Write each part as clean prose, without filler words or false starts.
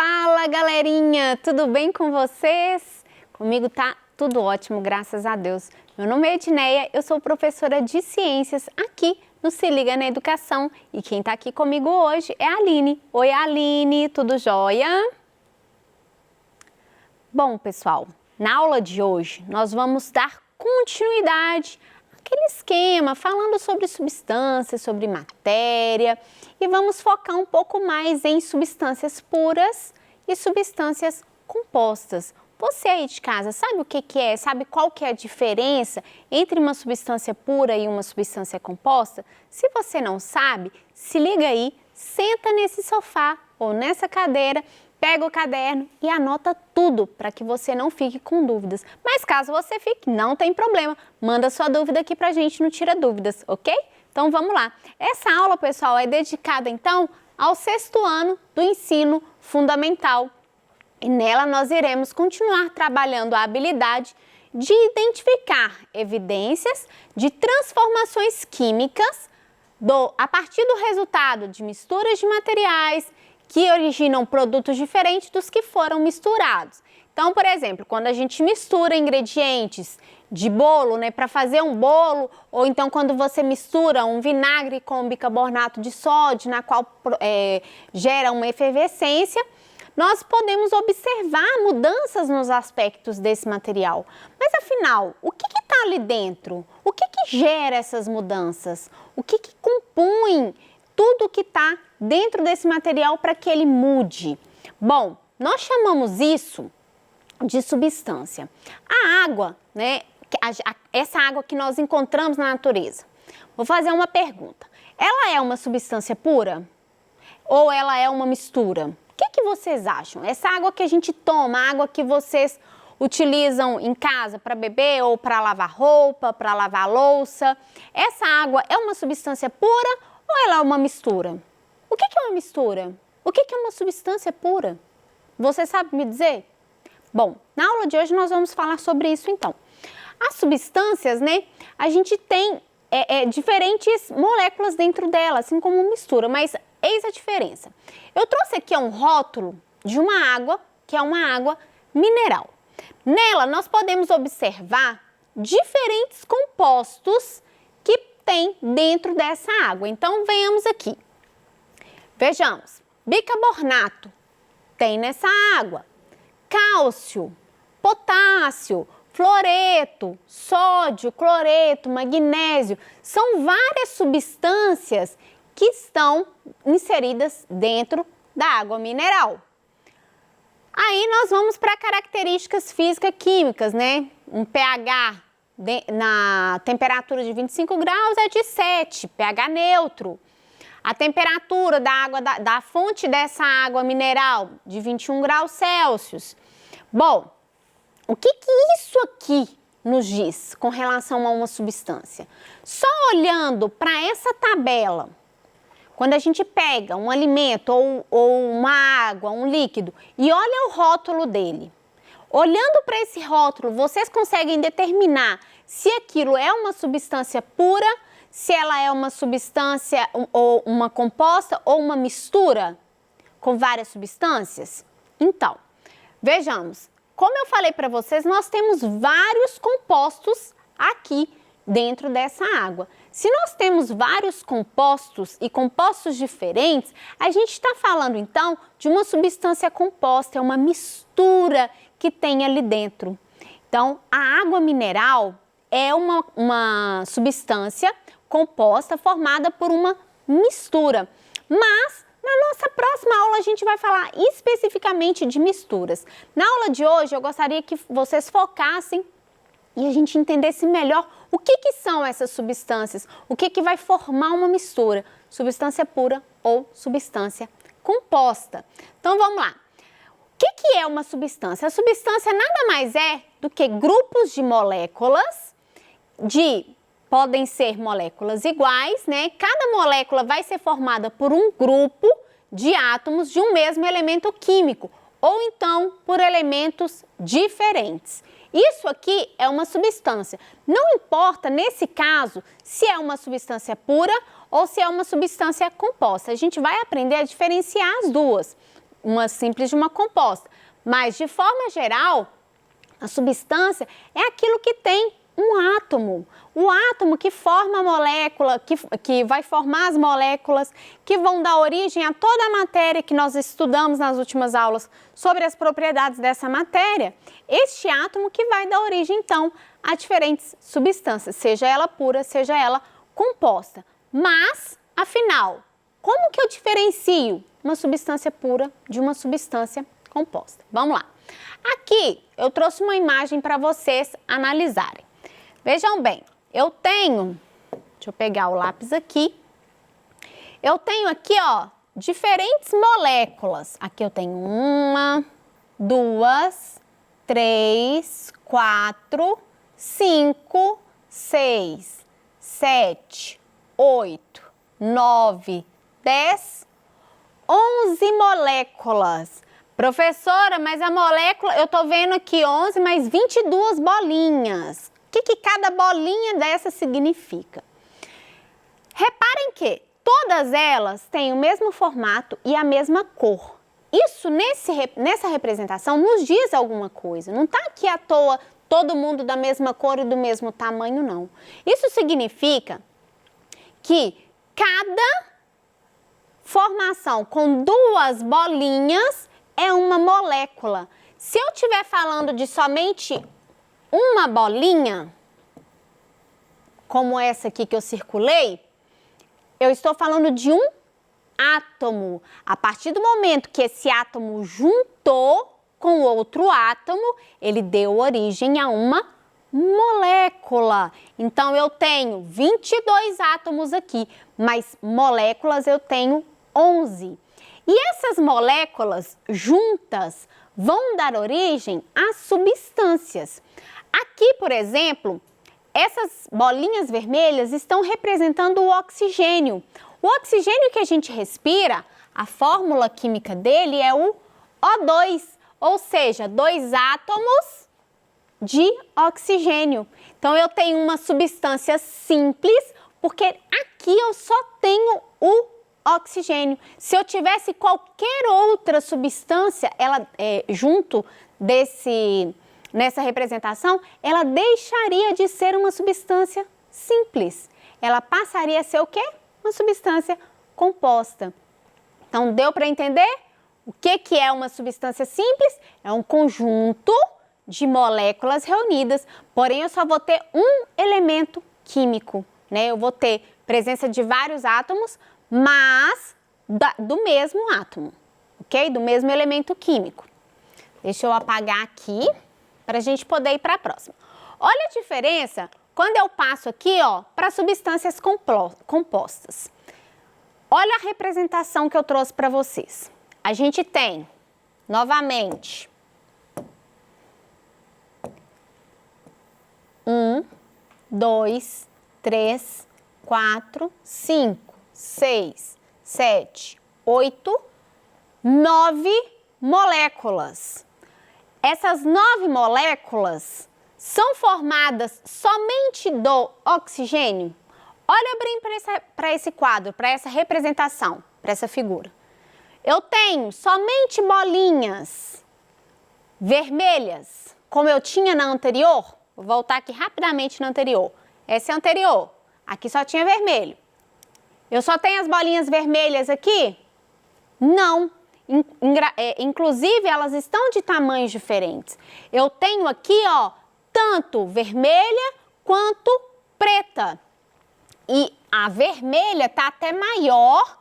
Fala, galerinha! Tudo bem com vocês? Comigo tá tudo ótimo, graças a Deus. Meu nome é Edneia, eu sou professora de ciências aqui no Se Liga na Educação e quem tá aqui comigo hoje é a Aline. Oi, Aline, tudo jóia? Bom, pessoal, na aula de hoje nós vamos dar continuidade àquele esquema falando sobre substâncias, sobre matéria e vamos focar um pouco mais em substâncias puras e substâncias compostas. Você aí de casa sabe o que é? Sabe qual que é a diferença entre uma substância pura e uma substância composta? Se você não sabe, se liga aí, senta nesse sofá ou nessa cadeira, pega o caderno e anota tudo para que você não fique com dúvidas. Mas caso você fique, não tem problema, manda sua dúvida aqui pra gente no Tira Dúvidas, ok? Então vamos lá. Essa aula, pessoal, é dedicada então ao 6º ano do ensino fundamental. E nela nós iremos continuar trabalhando a habilidade de identificar evidências de transformações químicas a partir do resultado de misturas de materiais que originam produtos diferentes dos que foram misturados. Então, por exemplo, quando a gente mistura ingredientes de bolo, né, para fazer um bolo, ou então quando você mistura um vinagre com bicarbonato de sódio, na qual gera uma efervescência, nós podemos observar mudanças nos aspectos desse material. Mas afinal, o que está ali dentro? O que gera essas mudanças? O que compõe tudo que está dentro desse material para que ele mude? Bom, nós chamamos isso de substância. A água, né, essa água que nós encontramos na natureza. Vou fazer uma pergunta. Ela é uma substância pura? Ou ela é uma mistura? O que vocês acham? Essa água que a gente toma, a água que vocês utilizam em casa para beber ou para lavar roupa, para lavar louça, essa água é uma substância pura ou ela é uma mistura? O que é uma mistura? O que é uma substância pura? Você sabe me dizer? Bom, na aula de hoje nós vamos falar sobre isso então. As substâncias, né, a gente tem diferentes moléculas dentro dela, assim como mistura, mas eis a diferença. Eu trouxe aqui um rótulo de uma água, que é uma água mineral. Nela nós podemos observar diferentes compostos que tem dentro dessa água. Então, venhamos aqui. Vejamos, bicarbonato tem nessa água, cálcio, potássio, fluoreto, sódio, cloreto, magnésio, são várias substâncias que estão inseridas dentro da água mineral. Aí nós vamos para características física-químicas, né? Um pH na temperatura de 25 graus é de 7, pH neutro. A temperatura da água da fonte dessa água mineral de 21 graus Celsius. Bom, o que isso aqui nos diz com relação a uma substância? Só olhando para essa tabela, quando a gente pega um alimento ou uma água, um líquido e olha o rótulo dele, olhando para esse rótulo, vocês conseguem determinar se aquilo é uma substância pura, se ela é uma substância ou uma composta ou uma mistura com várias substâncias? Então, vejamos. Como eu falei para vocês, nós temos vários compostos aqui dentro dessa água. Se nós temos vários compostos e compostos diferentes, a gente está falando então de uma substância composta, é uma mistura que tem ali dentro. Então, a água mineral é uma substância composta formada por uma mistura, mas na nossa próxima aula a gente vai falar especificamente de misturas. Na aula de hoje eu gostaria que vocês focassem e a gente entendesse melhor o que são essas substâncias, o que vai formar uma mistura, substância pura ou substância composta. Então vamos lá. O que é uma substância? A substância nada mais é do que grupos de moléculas podem ser moléculas iguais, né? Cada molécula vai ser formada por um grupo de átomos de um mesmo elemento químico, ou então por elementos diferentes. Isso aqui é uma substância. Não importa, nesse caso, se é uma substância pura ou se é uma substância composta. A gente vai aprender a diferenciar as duas. uma simples de uma composta. Mas, de forma geral, a substância é aquilo que tem um átomo. O átomo que forma a molécula, que vai formar as moléculas, que vão dar origem a toda a matéria que nós estudamos nas últimas aulas sobre as propriedades dessa matéria. Este átomo que vai dar origem, então, a diferentes substâncias, seja ela pura, seja ela composta. Mas, afinal, como que eu diferencio uma substância pura de uma substância composta? Vamos lá. Aqui eu trouxe uma imagem para vocês analisarem. Vejam bem, eu tenho, deixa eu pegar o lápis aqui, eu tenho aqui, ó, diferentes moléculas. Aqui eu tenho 1, 2, 3, 4, 5, 6, 7, 8, 9, 10, 11 moléculas. Professora, mas a molécula, eu tô vendo aqui 11, mas 22 bolinhas. O que cada bolinha dessa significa? Reparem que todas elas têm o mesmo formato e a mesma cor. Isso, nessa representação, nos diz alguma coisa. Não está aqui à toa todo mundo da mesma cor e do mesmo tamanho, não. Isso significa que cada formação com duas bolinhas é uma molécula. Se eu estiver falando de somente uma bolinha, como essa aqui que eu circulei, eu estou falando de um átomo. A partir do momento que esse átomo juntou com outro átomo, ele deu origem a uma molécula. Então, eu tenho 22 átomos aqui, mas moléculas eu tenho 11. E essas moléculas juntas vão dar origem a substâncias. Aqui, por exemplo, essas bolinhas vermelhas estão representando o oxigênio. O oxigênio que a gente respira, a fórmula química dele é o O2, ou seja, 2 átomos de oxigênio. Então, eu tenho uma substância simples, porque aqui eu só tenho o oxigênio. Se eu tivesse qualquer outra substância junto nessa representação, ela deixaria de ser uma substância simples. Ela passaria a ser o quê? Uma substância composta. Então, deu para entender o que é uma substância simples? É um conjunto de moléculas reunidas, porém eu só vou ter um elemento químico, né? Eu vou ter presença de vários átomos, mas do mesmo átomo, ok? Do mesmo elemento químico. Deixa eu apagar aqui para a gente poder ir para a próxima. Olha a diferença quando eu passo aqui, ó, para substâncias compostas. Olha a representação que eu trouxe para vocês. A gente tem, novamente, 1, 2, 3, 4, 5, 6, 7, 8, 9 moléculas. Essas 9 moléculas são formadas somente do oxigênio? Olha bem para esse quadro, para essa representação, para essa figura. Eu tenho somente bolinhas vermelhas, como eu tinha na anterior. Vou voltar aqui rapidamente na anterior. Essa é a anterior. Aqui só tinha vermelho. Eu só tenho as bolinhas vermelhas aqui? Não. Inclusive, elas estão de tamanhos diferentes. Eu tenho aqui, ó, tanto vermelha quanto preta. E a vermelha está até maior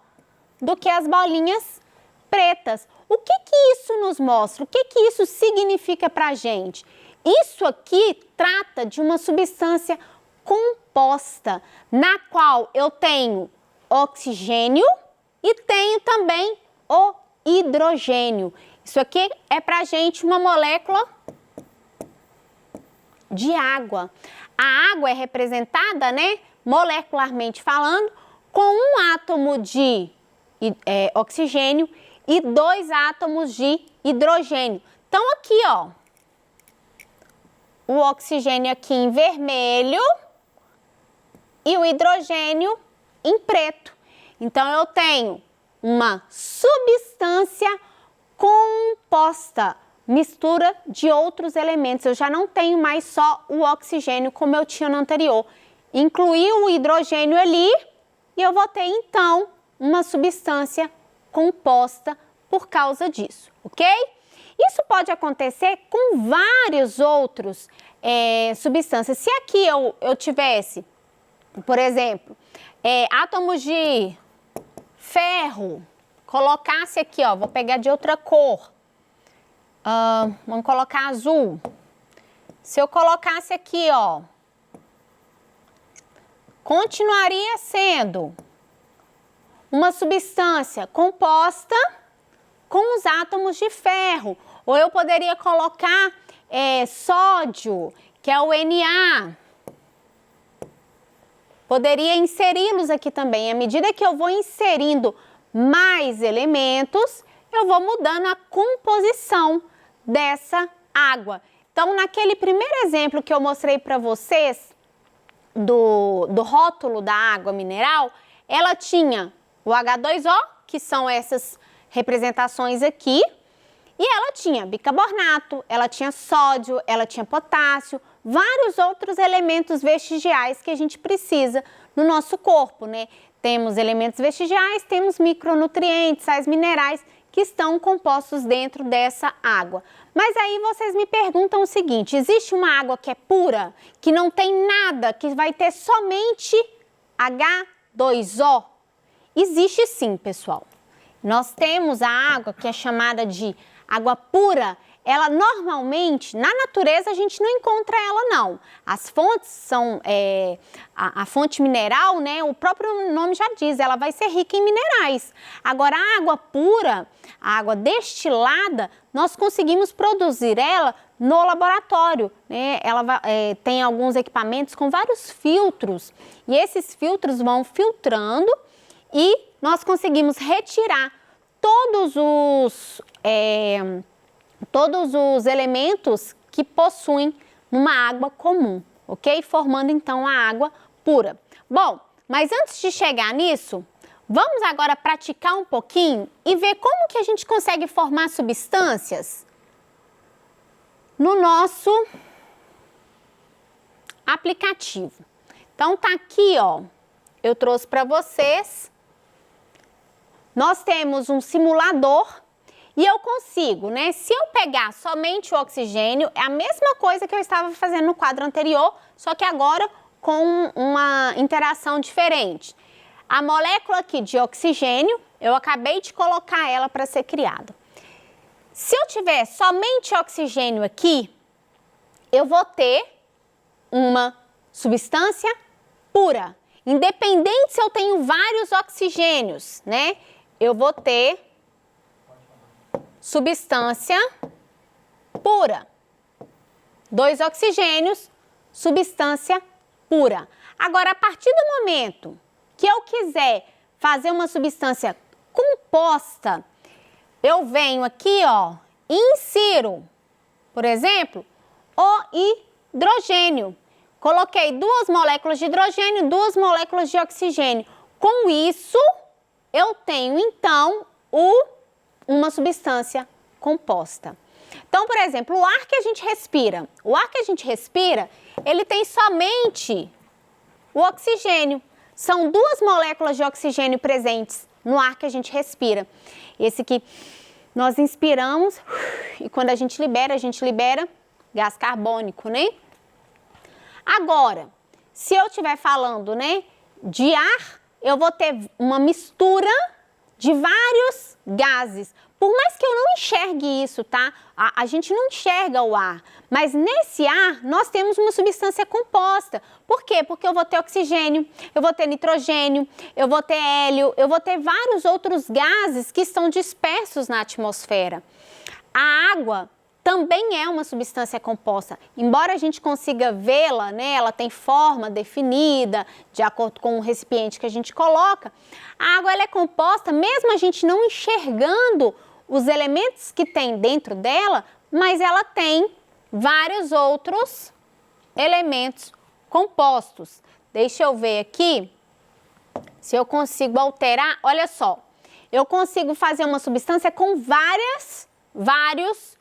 do que as bolinhas pretas. O que isso nos mostra? O que isso significa para a gente? Isso aqui trata de uma substância composta, na qual eu tenho oxigênio e tenho também o hidrogênio. Isso aqui é para a gente uma molécula de água. A água é representada, né, molecularmente falando, com um átomo de oxigênio e 2 átomos de hidrogênio. Então, aqui, ó, o oxigênio aqui em vermelho e o hidrogênio em preto. Então, eu tenho uma substância composta, mistura de outros elementos. Eu já não tenho mais só o oxigênio como eu tinha no anterior. Incluí o hidrogênio ali e eu vou ter então uma substância composta por causa disso, ok? Isso pode acontecer com vários outros substâncias. Se aqui eu tivesse, por exemplo, átomos de ferro, colocasse aqui, ó, vou pegar de outra cor, vamos colocar azul. Se eu colocasse aqui, ó, continuaria sendo uma substância composta com os átomos de ferro. Ou eu poderia colocar sódio, que é o Na. Poderia inseri-los aqui também. À medida que eu vou inserindo mais elementos, eu vou mudando a composição dessa água. Então, naquele primeiro exemplo que eu mostrei para vocês, do rótulo da água mineral, ela tinha o H2O, que são essas representações aqui, e ela tinha bicarbonato, ela tinha sódio, ela tinha potássio, vários outros elementos vestigiais que a gente precisa no nosso corpo, né? Temos elementos vestigiais, temos micronutrientes, sais minerais que estão compostos dentro dessa água. Mas aí vocês me perguntam o seguinte, existe uma água que é pura, que não tem nada, que vai ter somente H2O? Existe sim, pessoal. Nós temos a água que é chamada de água pura. Ela normalmente, na natureza, a gente não encontra ela não. As fontes são, a fonte mineral, né, o próprio nome já diz, ela vai ser rica em minerais. Agora, a água pura, a água destilada, nós conseguimos produzir ela no laboratório, né? Ela tem alguns equipamentos com vários filtros e esses filtros vão filtrando e nós conseguimos retirar todos os elementos que possuem numa água comum, ok? Formando então a água pura. Bom, mas antes de chegar nisso, vamos agora praticar um pouquinho e ver como que a gente consegue formar substâncias no nosso aplicativo. Então tá aqui, ó, eu trouxe para vocês. Nós temos um simulador e eu consigo, né? Se eu pegar somente o oxigênio, é a mesma coisa que eu estava fazendo no quadro anterior, só que agora com uma interação diferente. A molécula aqui de oxigênio, eu acabei de colocar ela para ser criada. Se eu tiver somente oxigênio aqui, eu vou ter uma substância pura. Independente se eu tenho vários oxigênios, né? Eu vou ter substância pura. 2 oxigênios, substância pura. Agora, a partir do momento que eu quiser fazer uma substância composta, eu venho aqui, ó, e insiro, por exemplo, o hidrogênio. Coloquei 2 moléculas de hidrogênio, 2 moléculas de oxigênio. Com isso, eu tenho, então, uma substância composta. Então, por exemplo, o ar que a gente respira, ele tem somente o oxigênio. São 2 moléculas de oxigênio presentes no ar que a gente respira. Esse que nós inspiramos e quando a gente libera gás carbônico, né? Agora, se eu estiver falando, né, de ar, eu vou ter uma mistura de vários gases. Por mais que eu não enxergue isso, tá? A gente não enxerga o ar, mas nesse ar nós temos uma substância composta. Por quê? Porque eu vou ter oxigênio, eu vou ter nitrogênio, eu vou ter hélio, eu vou ter vários outros gases que estão dispersos na atmosfera. A água também é uma substância composta. Embora a gente consiga vê-la, né, ela tem forma definida, de acordo com o recipiente que a gente coloca, a água ela é composta, mesmo a gente não enxergando os elementos que tem dentro dela, mas ela tem vários outros elementos compostos. Deixa eu ver aqui se eu consigo alterar. Olha só, eu consigo fazer uma substância com várias vários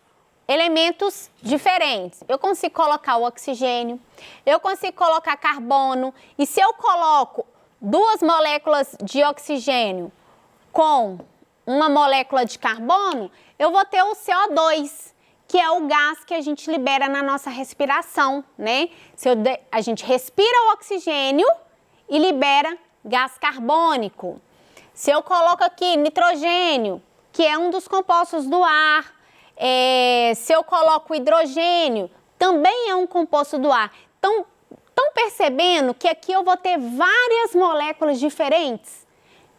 elementos diferentes. Eu consigo colocar o oxigênio, eu consigo colocar carbono, e se eu coloco 2 moléculas de oxigênio com uma molécula de carbono, eu vou ter o CO2, que é o gás que a gente libera na nossa respiração, né? A gente respira o oxigênio e libera gás carbônico. Se eu coloco aqui nitrogênio, que é um dos compostos do ar, se eu coloco hidrogênio, também é um composto do ar. Então, estão percebendo que aqui eu vou ter várias moléculas diferentes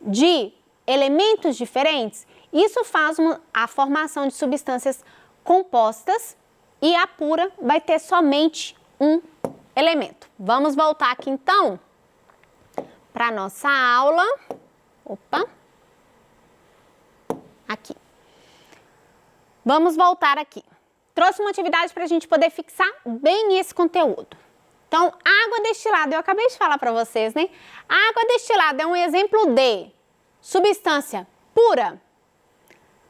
de elementos diferentes? Isso faz a formação de substâncias compostas e a pura vai ter somente um elemento. Vamos voltar aqui então para a nossa aula. Opa! Aqui. Vamos voltar aqui. Trouxe uma atividade para a gente poder fixar bem esse conteúdo. Então, água destilada, eu acabei de falar para vocês, né? A água destilada é um exemplo de substância pura.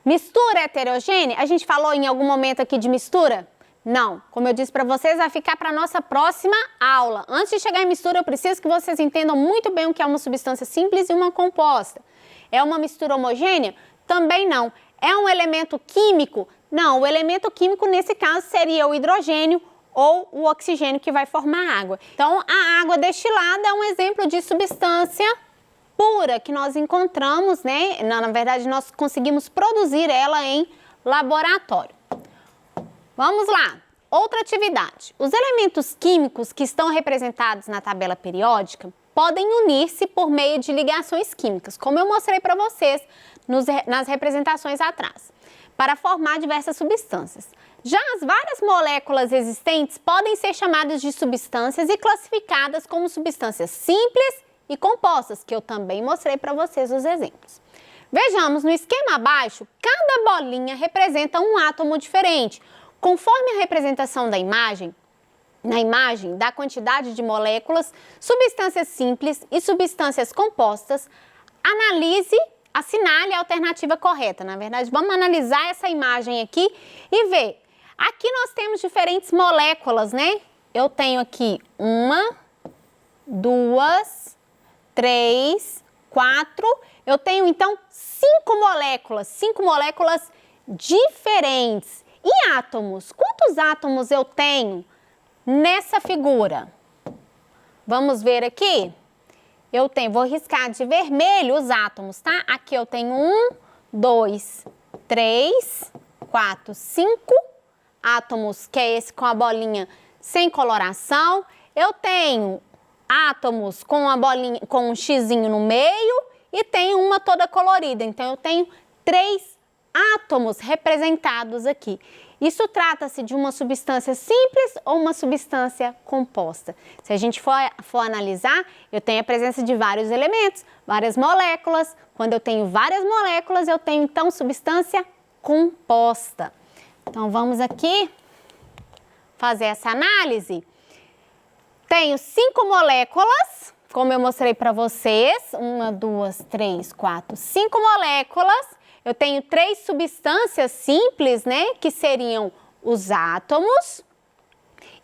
Mistura heterogênea? A gente falou em algum momento aqui de mistura? Não. Como eu disse para vocês, vai ficar para a nossa próxima aula. Antes de chegar em mistura, eu preciso que vocês entendam muito bem o que é uma substância simples e uma composta. É uma mistura homogênea? Também não. É um elemento químico? Não. O elemento químico, nesse caso, seria o hidrogênio ou o oxigênio que vai formar água. Então, a água destilada é um exemplo de substância pura que nós encontramos, né? Na verdade, nós conseguimos produzir ela em laboratório. Vamos lá. Outra atividade. Os elementos químicos que estão representados na tabela periódica podem unir-se por meio de ligações químicas, como eu mostrei para vocês nas representações atrás, para formar diversas substâncias. Já as várias moléculas existentes podem ser chamadas de substâncias e classificadas como substâncias simples e compostas, que eu também mostrei para vocês os exemplos. Vejamos, no esquema abaixo, cada bolinha representa um átomo diferente. Conforme a representação da imagem, da quantidade de moléculas, substâncias simples e substâncias compostas, assinale a alternativa correta. Na verdade, vamos analisar essa imagem aqui e ver. Aqui nós temos diferentes moléculas, né? Eu tenho aqui 1, 2, 3, 4. Eu tenho, então, 5 moléculas diferentes. E átomos? Quantos átomos eu tenho nessa figura? Vamos ver aqui? Vou riscar de vermelho os átomos, tá? Aqui eu tenho 1, 2, 3, 4, 5 átomos, que é esse com a bolinha sem coloração. Eu tenho átomos com a bolinha, com um xizinho no meio e tenho uma toda colorida. Então, eu tenho 3 átomos representados aqui. Isso trata-se de uma substância simples ou uma substância composta? Se a gente for analisar, eu tenho a presença de vários elementos, várias moléculas. Quando eu tenho várias moléculas, eu tenho, então, substância composta. Então, vamos aqui fazer essa análise. Tenho 5 moléculas, como eu mostrei para vocês. 1, 2, 3, 4, 5 moléculas. Eu tenho 3 substâncias simples, né, que seriam os átomos,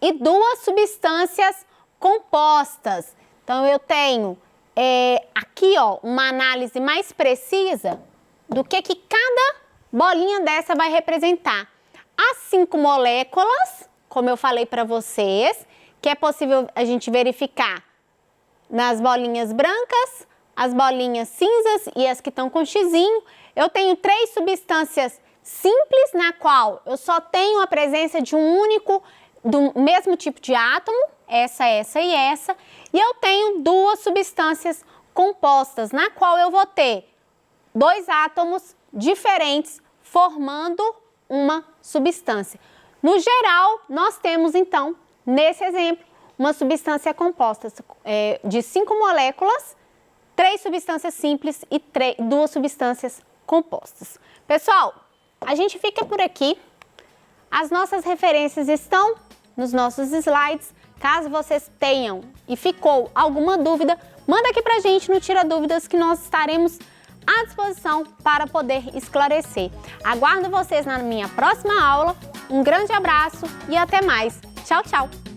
e 2 substâncias compostas. Então, eu tenho aqui, ó, uma análise mais precisa do que cada bolinha dessa vai representar. As 5 moléculas, como eu falei para vocês, que é possível a gente verificar nas bolinhas brancas, as bolinhas cinzas e as que estão com xizinho. Eu tenho 3 substâncias simples, na qual eu só tenho a presença de do mesmo tipo de átomo, essa e essa. E eu tenho 2 substâncias compostas, na qual eu vou ter 2 átomos diferentes formando uma substância. No geral, nós temos então, nesse exemplo, uma substância composta de 5 moléculas, 3 substâncias simples e 2 substâncias compostas. Pessoal, a gente fica por aqui. As nossas referências estão nos nossos slides. Caso vocês tenham e ficou alguma dúvida, manda aqui pra gente no Tira Dúvidas que nós estaremos à disposição para poder esclarecer. Aguardo vocês na minha próxima aula. Um grande abraço e até mais. Tchau, tchau!